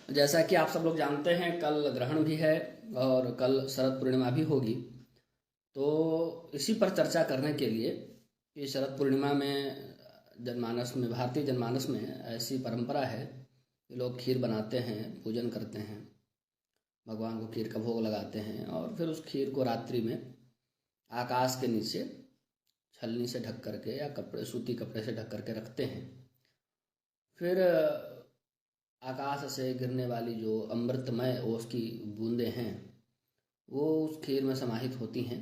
जैसा कि आप सब लोग जानते हैं, कल ग्रहण भी है और कल शरद पूर्णिमा भी होगी। तो इसी पर चर्चा करने के लिए कि शरद पूर्णिमा में जनमानस में, भारतीय जनमानस में ऐसी परंपरा है कि लोग खीर बनाते हैं, पूजन करते हैं, भगवान को खीर का भोग लगाते हैं और फिर उस खीर को रात्रि में आकाश के नीचे छलनी से ढक करके या कपड़े, सूती कपड़े से ढक करके रखते हैं। फिर आकाश से गिरने वाली जो अमृतमय ओस की बूंदें हैं वो उस खीर में समाहित होती हैं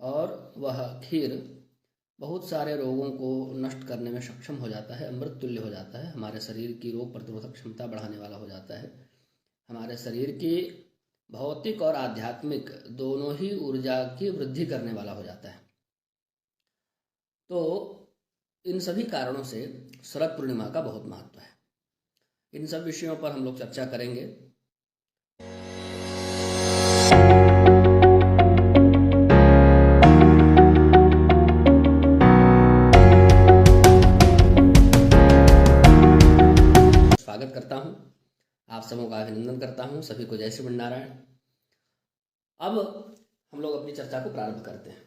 और वह खीर बहुत सारे रोगों को नष्ट करने में सक्षम हो जाता है, अमृत तुल्य हो जाता है, हमारे शरीर की रोग प्रतिरोधक क्षमता बढ़ाने वाला हो जाता है, हमारे शरीर की भौतिक और आध्यात्मिक दोनों ही ऊर्जा की वृद्धि करने वाला हो जाता है। तो इन सभी कारणों से शरद पूर्णिमा का बहुत महत्व है। इन सब विषयों पर हम लोग चर्चा करेंगे। स्वागत करता हूं, आप सबों का अभिनंदन करता हूं, सभी को जय श्री मन्नारायण। अब हम लोग अपनी चर्चा को प्रारंभ करते हैं।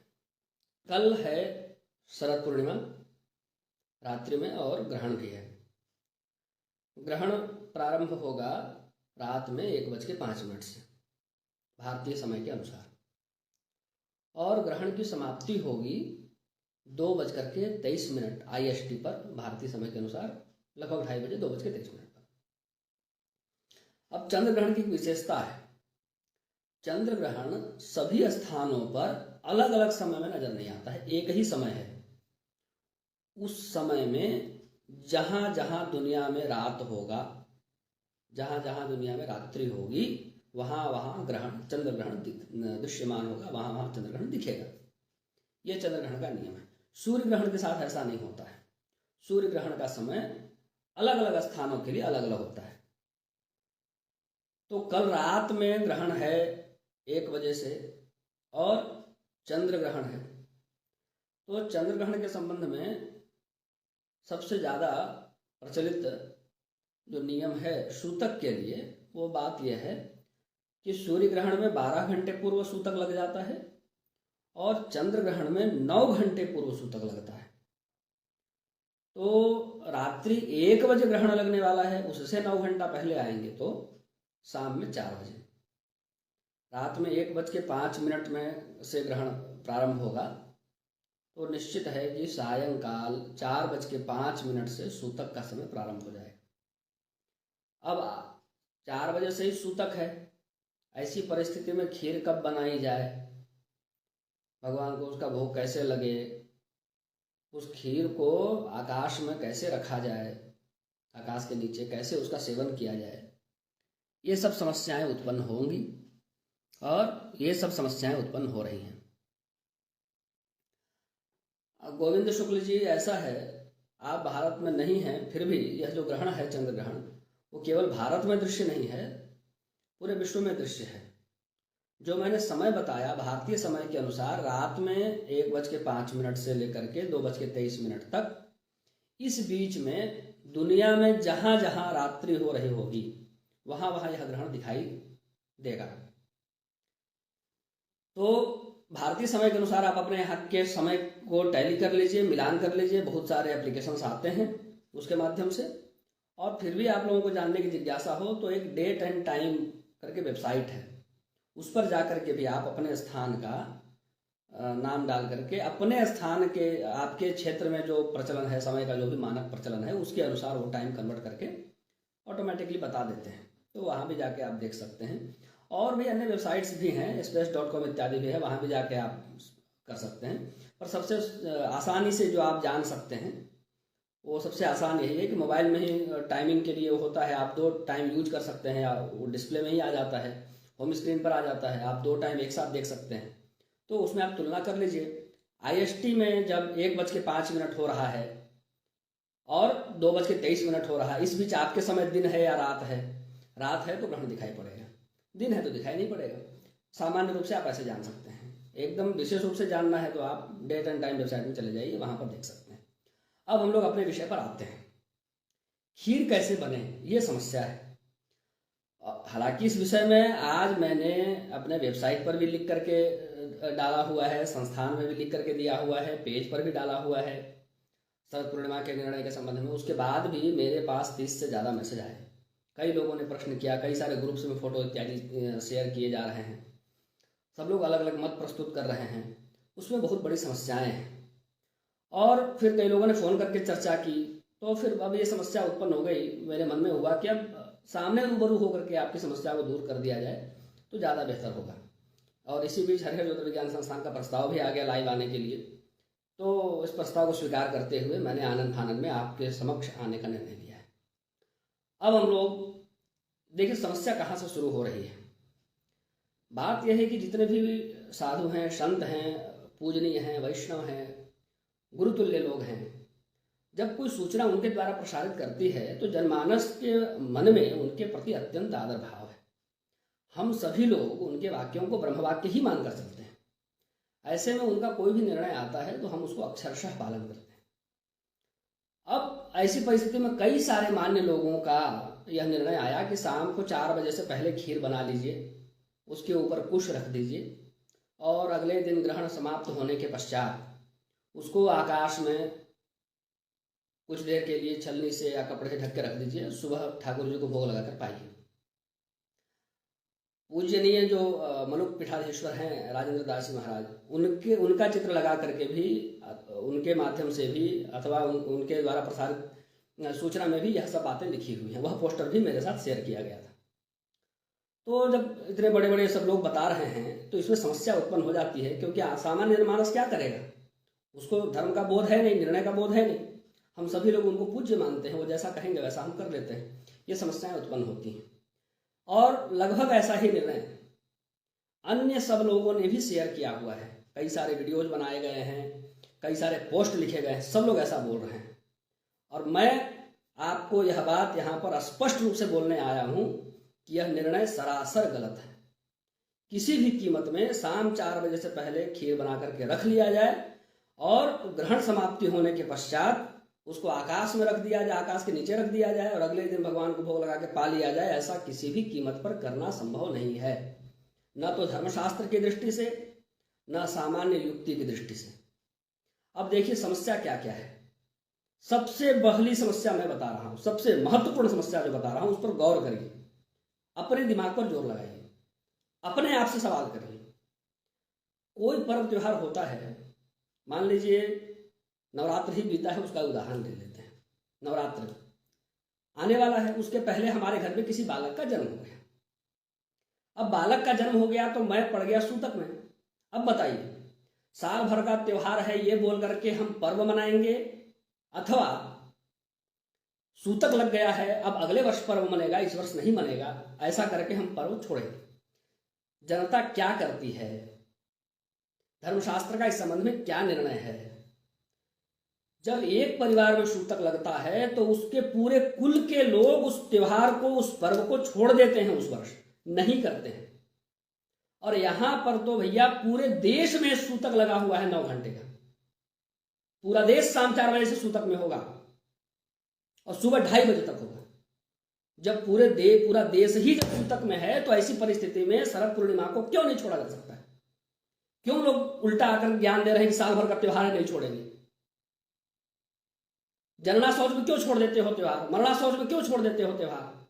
कल है शरद पूर्णिमा रात्रि में और ग्रहण भी है। ग्रहण प्रारंभ होगा रात में 1:05 से भारतीय समय के अनुसार और ग्रहण की समाप्ति होगी 2:23 IST पर, भारतीय समय के अनुसार लगभग 2:30 बजे, 2:23 पर। अब चंद्र ग्रहण की विशेषता है, चंद्र ग्रहण सभी स्थानों पर अलग अलग समय में नजर नहीं आता है, एक ही समय है। उस समय में जहां जहां दुनिया में रात होगा, जहां जहां दुनिया में रात्रि होगी, वहां वहां ग्रहण, चंद्र ग्रहण दृश्यमान होगा, वहां वहां चंद्र ग्रहण दिखेगा। यह चंद्र ग्रहण का नियम है। सूर्य ग्रहण के साथ ऐसा नहीं होता है। सूर्य ग्रहण का समय अलग अलग स्थानों के लिए अलग अलग होता है। तो कल रात में ग्रहण है 1 बजे से और चंद्र ग्रहण है। तो चंद्र ग्रहण के संबंध में सबसे ज़्यादा प्रचलित जो नियम है सूतक के लिए, वो बात यह है कि सूर्य ग्रहण में 12 घंटे पूर्व सूतक लग जाता है और चंद्र ग्रहण में 9 घंटे पूर्व सूतक लगता है। तो रात्रि 1 बजे ग्रहण लगने वाला है, उससे 9 घंटा पहले आएंगे तो शाम में 4 बजे। रात में 1:05 में से ग्रहण प्रारंभ होगा तो निश्चित है कि सायंकाल 4:05 से सूतक का समय प्रारंभ हो जाएगा। अब 4 बजे से ही सूतक है, ऐसी परिस्थिति में खीर कब बनाई जाए, भगवान को उसका भोग कैसे लगे, उस खीर को आकाश में कैसे रखा जाए, आकाश के नीचे कैसे उसका सेवन किया जाए, ये सब समस्याएं उत्पन्न होंगी और ये सब समस्याएं उत्पन्न हो रही हैं। गोविंद शुक्ल जी, ऐसा है, आप भारत में नहीं हैं, फिर भी यह जो ग्रहण है चंद्र ग्रहण, वो केवल भारत में दृश्य नहीं है, पूरे विश्व में दृश्य है। जो मैंने समय बताया भारतीय समय के अनुसार रात में 1:05 से लेकर के 2:23 तक, इस बीच में दुनिया में जहां जहां रात्रि हो रही होगी वहां वहां यह ग्रहण दिखाई देगा। तो भारतीय समय के अनुसार आप अपने यहाँ के समय को टैली कर लीजिए, मिलान कर लीजिए, बहुत सारे एप्लीकेशंस आते हैं उसके माध्यम से। और फिर भी आप लोगों को जानने की जिज्ञासा हो तो एक डेट एंड टाइम करके वेबसाइट है, उस पर जा करके भी आप अपने स्थान का नाम डाल करके अपने स्थान के, आपके क्षेत्र में जो प्रचलन है, समय का जो भी मानक प्रचलन है, उसके अनुसार वो टाइम कन्वर्ट करके ऑटोमेटिकली बता देते हैं। तो वहाँ भी जाके आप देख सकते हैं। और भी अन्य वेबसाइट्स भी हैं, space.com इत्यादि भी है, वहाँ भी जाके आप कर सकते हैं। पर सबसे आसानी से जो आप जान सकते हैं वो सबसे आसान यही है कि मोबाइल में ही टाइमिंग के लिए होता है, आप 2 टाइम यूज कर सकते हैं, वो डिस्प्ले में ही आ जाता है, होम स्क्रीन पर आ जाता है, आप 2 टाइम एक साथ देख सकते हैं। तो उसमें आप तुलना कर लीजिए। IST में जब 1:05 हो रहा है और 2:23 हो रहा है, इस बीच आपके समय दिन है या रात है? रात है तो ग्रहण दिखाई पड़ेगा, दिन है तो दिखाई नहीं पड़ेगा। सामान्य रूप से आप ऐसे जान सकते हैं। एकदम विशेष रूप से जानना है तो आप डेट एंड टाइम वेबसाइट में चले जाइए, वहां पर देख सकते हैं। अब हम लोग अपने विषय पर आते हैं। खीर कैसे बने, ये समस्या है। हालांकि इस विषय में आज मैंने अपने वेबसाइट पर भी लिख करके डाला हुआ है, संस्थान में भी लिख करके दिया हुआ है, पेज पर भी डाला हुआ है शरद पूर्णिमा के निर्णय के संबंध में। उसके बाद भी मेरे पास 30 से ज़्यादा मैसेज आए, कई लोगों ने प्रश्न किया, कई सारे ग्रुप्स में फोटो इत्यादि शेयर किए जा रहे हैं, सब लोग अलग अलग मत प्रस्तुत कर रहे हैं, उसमें बहुत बड़ी समस्याएं हैं। और फिर कई लोगों ने फ़ोन करके चर्चा की, तो फिर अब ये समस्या उत्पन्न हो गई, मेरे मन में हुआ कि अब सामने रूबरू होकर के आपकी समस्या को दूर कर दिया जाए तो ज़्यादा बेहतर होगा। और इसी बीच हरिहर ज्योतिर्विज्ञान संस्थान का प्रस्ताव भी आ गया लाइव आने के लिए, तो इस प्रस्ताव को स्वीकार करते हुए मैंने आनंद फानंद में आपके समक्ष आने का निर्णय लिया है। अब हम लोग देखिए समस्या कहाँ से शुरू हो रही है। बात यह है कि जितने भी साधु हैं, संत हैं, पूजनीय हैं, वैष्णव हैं, गुरुतुल्य लोग हैं, जब कोई सूचना उनके द्वारा प्रसारित करती है तो जनमानस के मन में उनके प्रति अत्यंत आदर भाव है। हम सभी लोग उनके वाक्यों को ब्रह्मवाक्य ही मानकर चलते हैं। ऐसे में उनका कोई भी निर्णय आता है तो हम उसको अक्षरशः पालन करते हैं। अब ऐसी परिस्थिति में कई सारे मान्य लोगों का यह निर्णय आया कि शाम को 4 बजे से पहले खीर बना लीजिए, उसके ऊपर कुश रख दीजिए और अगले दिन ग्रहण समाप्त होने के पश्चात उसको आकाश में कुछ देर के लिए छलनी से या कपड़े से ढक के रख दीजिए। सुबह ठाकुर जी को भोग लगाकर पाइए। पूजनीय जो मलुक पीठाधीश्वर हैं राजेंद्र दास जी महाराज, उनका चित्र लगा करके भी, उनके माध्यम से भी अथवा उनके द्वारा प्रसारित सूचना में भी यह सब बातें लिखी हुई हैं। वह पोस्टर भी मेरे साथ शेयर किया गया था। तो जब इतने बड़े बड़े सब लोग बता रहे हैं तो इसमें समस्या उत्पन्न हो जाती है, क्योंकि सामान्य जनमानस क्या करेगा, उसको धर्म का बोध है नहीं, निर्णय का बोध है नहीं। हम सभी लोग उनको पूज्य मानते हैं, वो जैसा कहेंगे वैसा हम कर लेते हैं। ये समस्याएं उत्पन्न होती हैं। और लगभग ऐसा ही निर्णय अन्य सब लोगों ने भी शेयर किया हुआ है। कई सारे वीडियोज बनाए गए हैं, कई सारे पोस्ट लिखे गए हैं, सब लोग ऐसा बोल रहे हैं। और मैं आपको यह बात यहाँ पर स्पष्ट रूप से बोलने आया हूँ कि यह निर्णय सरासर गलत है। किसी भी कीमत में शाम 4 बजे से पहले खीर बना करके रख लिया जाए और ग्रहण समाप्ति होने के पश्चात उसको आकाश में रख दिया जाए, आकाश के नीचे रख दिया जाए और अगले दिन भगवान को भोग लगा के पा लिया जाए, ऐसा किसी भी कीमत पर करना संभव नहीं है। न तो धर्मशास्त्र की दृष्टि से, न सामान्य युक्ति की दृष्टि से। अब देखिए समस्या क्या क्या है। सबसे पहली समस्या मैं बता रहा हूं, सबसे महत्वपूर्ण समस्या जो बता रहा हूं उस पर गौर करिए, अपने दिमाग पर जोर लगाइए, अपने आप से सवाल करिए। कोई पर्व त्योहार होता है, मान लीजिए नवरात्र ही बीता है, उसका उदाहरण ले लेते हैं। नवरात्र आने वाला है, उसके पहले हमारे घर में किसी बालक का जन्म हो गया। अब बालक का जन्म हो गया तो मैं पड़ गया सूतक में। अब बताइए, साल भर का त्योहार है ये बोल करके हम पर्व मनाएंगे, अथवा सूतक लग गया है अब अगले वर्ष पर्व मनेगा, इस वर्ष नहीं मनेगा, ऐसा करके हम पर्व छोड़ेंगे। जनता क्या करती है, धर्मशास्त्र का इस संबंध में क्या निर्णय है? जब एक परिवार में सूतक लगता है तो उसके पूरे कुल के लोग उस त्योहार को, उस पर्व को छोड़ देते हैं, उस वर्ष नहीं करते हैं। और यहां पर तो भैया पूरे देश में सूतक लगा हुआ है 9 घंटे का। पूरा देश शाम 4 बजे से सूतक में होगा और सुबह 2:30 बजे तक होगा। जब पूरा देश ही जब सूतक में है तो ऐसी परिस्थिति में शरद पूर्णिमा को क्यों नहीं छोड़ा जा सकता है? क्यों लोग उल्टा आकर ज्ञान दे रहे हैं कि साल भर का त्योहार है नहीं छोड़ेंगे? जनना शौच में क्यों छोड़ देते हो त्योहार? मरना शौच में क्यों छोड़ देते हो त्योहार?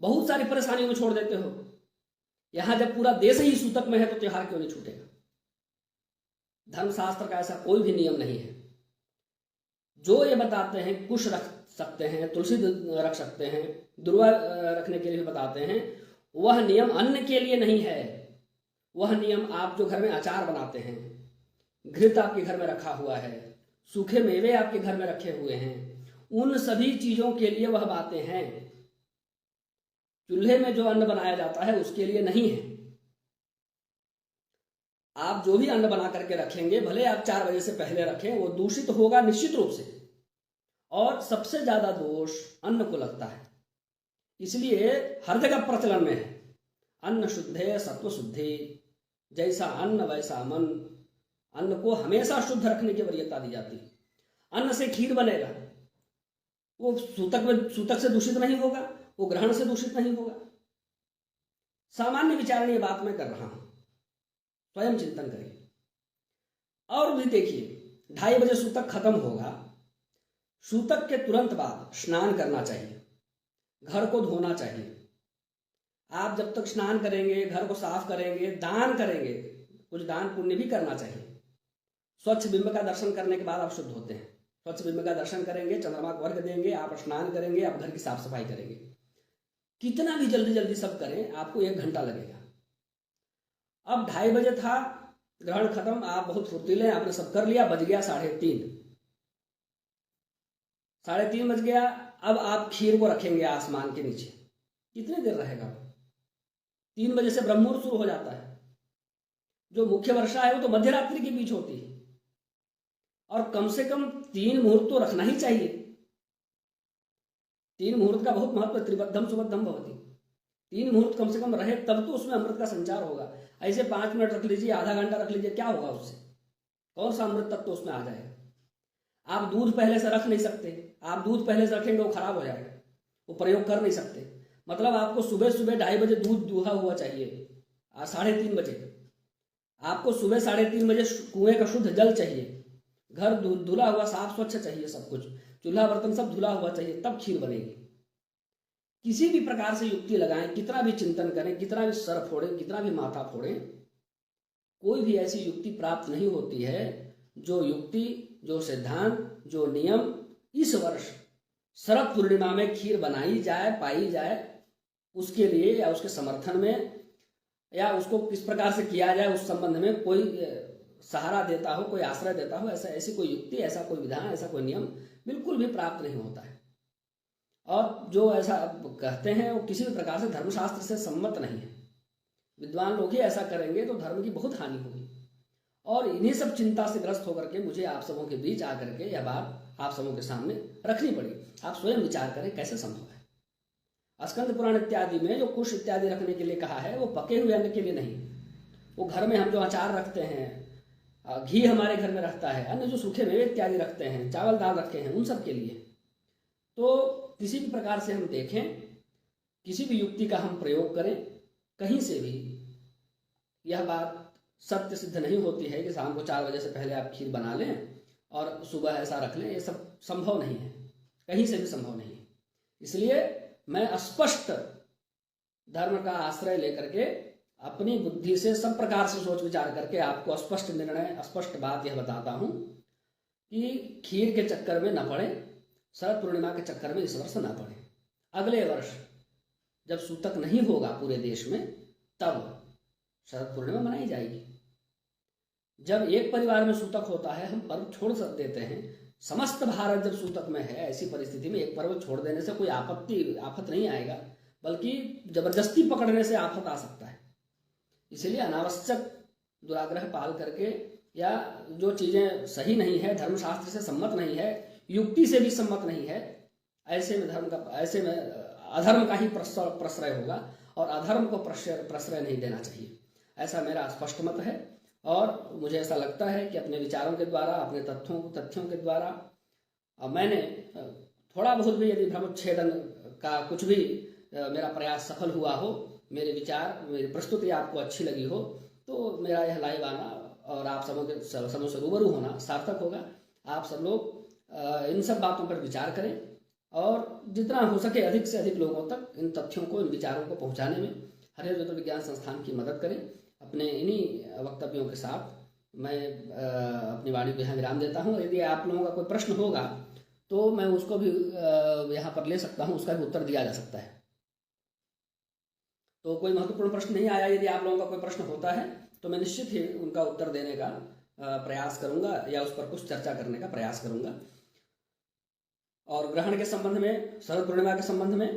बहुत सारी परेशानियों में छोड़ देते हो। यहां जब पूरा देश ही सूतक में है तो त्योहार क्यों नहीं छूटेगा? धर्मशास्त्र का ऐसा कोई भी नियम नहीं है। जो ये बताते हैं कुश रख सकते हैं, तुलसी रख सकते हैं, दुर्वा रखने के लिए भी बताते हैं, वह नियम अन्न के लिए नहीं है। वह नियम आप जो घर में अचार बनाते हैं, घृत आपके घर में रखा हुआ है, सूखे मेवे आपके घर में रखे हुए हैं, उन सभी चीजों के लिए वह बातें हैं। चूल्हे में जो अन्न बनाया जाता है उसके लिए नहीं है। आप जो भी अन्न बना करके रखेंगे, भले आप 4 बजे से पहले रखें, वो दूषित होगा निश्चित रूप से। और सबसे ज्यादा दोष अन्न को लगता है। इसलिए हर जगह प्रचलन में है, अन्न शुद्धे सत्व शुद्धि, जैसा अन्न वैसा मन। अन्न को हमेशा शुद्ध रखने की वरीयता दी जाती है। अन्न से खीर बनेगा, वो सूतक से दूषित नहीं होगा, वो ग्रहण से दूषित नहीं होगा, सामान्य विचारण ये बात मैं कर रहा हूं, स्वयं चिंतन करिए। और भी देखिए, 2:30 बजे सूतक खत्म होगा, सूतक के तुरंत बाद स्नान करना चाहिए, घर को धोना चाहिए। आप जब तक स्नान करेंगे, घर को साफ करेंगे, दान करेंगे, कुछ दान पुण्य भी करना चाहिए। स्वच्छ बिंब का दर्शन करने के बाद आप शुद्ध होते हैं। स्वच्छ बिंब का दर्शन करेंगे, चंद्रमा को अर्घ्य देंगे, आप स्नान करेंगे, आप घर की साफ सफाई करेंगे। कितना भी जल्दी जल्दी सब करें, आपको 1 घंटा लगेगा। अब 2:30 बजे था, ग्रहण खत्म, आप बहुत फुर्तीले, आपने सब कर लिया, बज गया 3:30। 3:30 बज गया। अब आप खीर को रखेंगे आसमान के नीचे, कितनी देर रहेगा? 3 बजे से ब्रह्ममुहूर्त शुरू हो जाता है। जो मुख्य वर्षा है वो तो मध्य रात्रि के बीच होती है, और कम से कम 3 मुहूर्त तो रखना ही चाहिए। 3 मुहूर्त का बहुत महत्व, त्रिबद्धम सुबद्धम भवति। 3 मुहूर्त कम से कम रहे, तब तो उसमें अमृत का संचार होगा। ऐसे 5 मिनट रख लीजिए, आधा घंटा रख लीजिए, क्या होगा उससे? कौन सा अमृत तत्व उसमें आ जाएगा? आप दूध पहले से रख नहीं सकते, आप दूध पहले से रखेंगे वो खराब हो जाएगा, वो प्रयोग कर नहीं सकते। मतलब आपको सुबह सुबह 2:30 बजे दूध दूहा हुआ चाहिए, 3:30 बजे आपको सुबह 3:30 बजे कुएं का शुद्ध जल चाहिए, घर धुला हुआ साफ स्वच्छ चाहिए, सब कुछ चूल्हा बर्तन सब धुला हुआ चाहिए, तब खीर बनेगी। किसी भी प्रकार से युक्ति लगाएं, कितना भी चिंतन करें, कितना भी सर फोड़ें, कितना भी माथा फोड़ें, कोई भी ऐसी युक्ति प्राप्त नहीं होती है जो युक्ति, जो सिद्धांत, जो नियम इस वर्ष शरद पूर्णिमा में खीर बनाई जाए, पाई जाए, उसके लिए या उसके समर्थन में या उसको किस प्रकार से किया जाए उस संबंध में कोई सहारा देता हो, कोई आश्रय देता हो, ऐसी कोई युक्ति, ऐसा कोई विधान, ऐसा कोई नियम बिल्कुल भी प्राप्त नहीं होता है। और जो ऐसा कहते हैं वो किसी भी प्रकार से धर्मशास्त्र से सम्मत नहीं है। विद्वान लोग ही ऐसा करेंगे तो धर्म की बहुत हानि होगी। और इन्हीं सब चिंता से ग्रस्त होकर के मुझे आप सबों के बीच आकर के यह बात आप सबों के सामने रखनी पड़ी। आप स्वयं विचार करें कैसे संभव है। स्कंद पुराण इत्यादि में जो कुश इत्यादि रखने के लिए कहा है वो पके हुए अन्न के लिए नहीं, वो घर में हम जो अचार रखते हैं, घी हमारे घर में रखता है, अन्य जो सूखे मेवे इत्यादि रखते हैं, चावल दाल रखे हैं, उन सब के लिए। तो किसी भी प्रकार से हम देखें, किसी भी युक्ति का हम प्रयोग करें, कहीं से भी यह बात सत्य सिद्ध नहीं होती है कि शाम को 4 बजे से पहले आप खीर बना लें और सुबह ऐसा रख लें। ये सब संभव नहीं है, कहीं से भी संभव नहीं है। इसलिए मैं स्पष्ट धर्म का आश्रय लेकर के अपनी बुद्धि से सब प्रकार से सोच विचार करके आपको स्पष्ट निर्णय, स्पष्ट बात यह बताता हूं कि खीर के चक्कर में न पड़े, शरद पूर्णिमा के चक्कर में इस वर्ष न पड़े। अगले वर्ष जब सूतक नहीं होगा पूरे देश में, तब शरद पूर्णिमा मनाई जाएगी। जब एक परिवार में सूतक होता है, हम पर्व छोड़ देते हैं। समस्त भारत जब सूतक में है, ऐसी परिस्थिति में एक पर्व छोड़ देने से कोई आफत नहीं आएगा, बल्कि जबरदस्ती पकड़ने से आफत आ सकता है। इसलिए अनावश्यक दुराग्रह पाल करके या जो चीजें सही नहीं है, धर्मशास्त्र से सम्मत नहीं है, युक्ति से भी सम्मत नहीं है, ऐसे में अधर्म का ही प्रश्रय होगा और अधर्म को प्रश्रय नहीं देना चाहिए। ऐसा मेरा स्पष्ट मत है। और मुझे ऐसा लगता है कि अपने विचारों के द्वारा, अपने तथ्यों के द्वारा मैंने थोड़ा बहुत भी यदि भ्रमोच्छेदन का कुछ भी मेरा प्रयास सफल हुआ हो, मेरे विचार, मेरी प्रस्तुति आपको अच्छी लगी हो, तो मेरा यह लाइव आना और आप सबों से रूबरू होना सार्थक होगा। आप सब लोग इन सब बातों पर विचार करें और जितना हो सके अधिक से अधिक लोगों तक इन तथ्यों को, इन विचारों को पहुंचाने में हरिहर ज्योतिर्विज्ञान संस्थान की मदद करें। अपने इन्हीं वक्तव्यों के साथ मैं अपनी वाणी को यहाँ विराम देता हूँ। यदि आप लोगों का कोई प्रश्न होगा तो मैं उसको भी यहाँ पर ले सकता हूँ, उसका भी उत्तर दिया जा सकता है। तो कोई महत्वपूर्ण प्रश्न नहीं आया, यदि आप लोगों का कोई प्रश्न होता है तो मैं निश्चित ही उनका उत्तर देने का प्रयास करूंगा या उस पर कुछ चर्चा करने का प्रयास करूंगा। और ग्रहण के संबंध में, शरद पूर्णिमा के संबंध में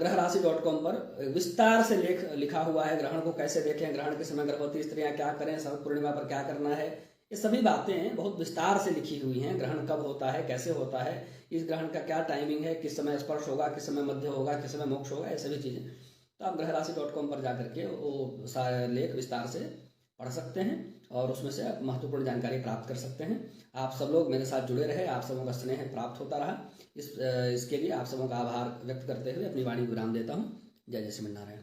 ग्रहराशि.com पर विस्तार से लेख लिखा हुआ है। ग्रहण को कैसे देखें, ग्रहण के समय गर्भवती स्त्रियां क्या करें, शरद पूर्णिमा पर क्या करना है, ये सभी बातें बहुत विस्तार से लिखी हुई हैं। ग्रहण कब होता है, कैसे होता है, इस ग्रहण का क्या टाइमिंग है, किस समय स्पर्श होगा, किस समय मध्य होगा, किस समय मोक्ष होगा, ये सभी चीजें तो आप ग्रहराशि.com पर जाकर के वो सारे लेख विस्तार से पढ़ सकते हैं और उसमें से महत्वपूर्ण जानकारी प्राप्त कर सकते हैं। आप सब लोग मेरे साथ जुड़े रहे, आप सबों का स्नेह प्राप्त होता रहा, इसके लिए आप सबों का आभार व्यक्त करते हुए अपनी वाणी विराम देता हूँ। जय जय श्री नारायण।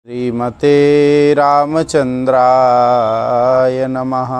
श्रीमते रामचंद्राय नमः।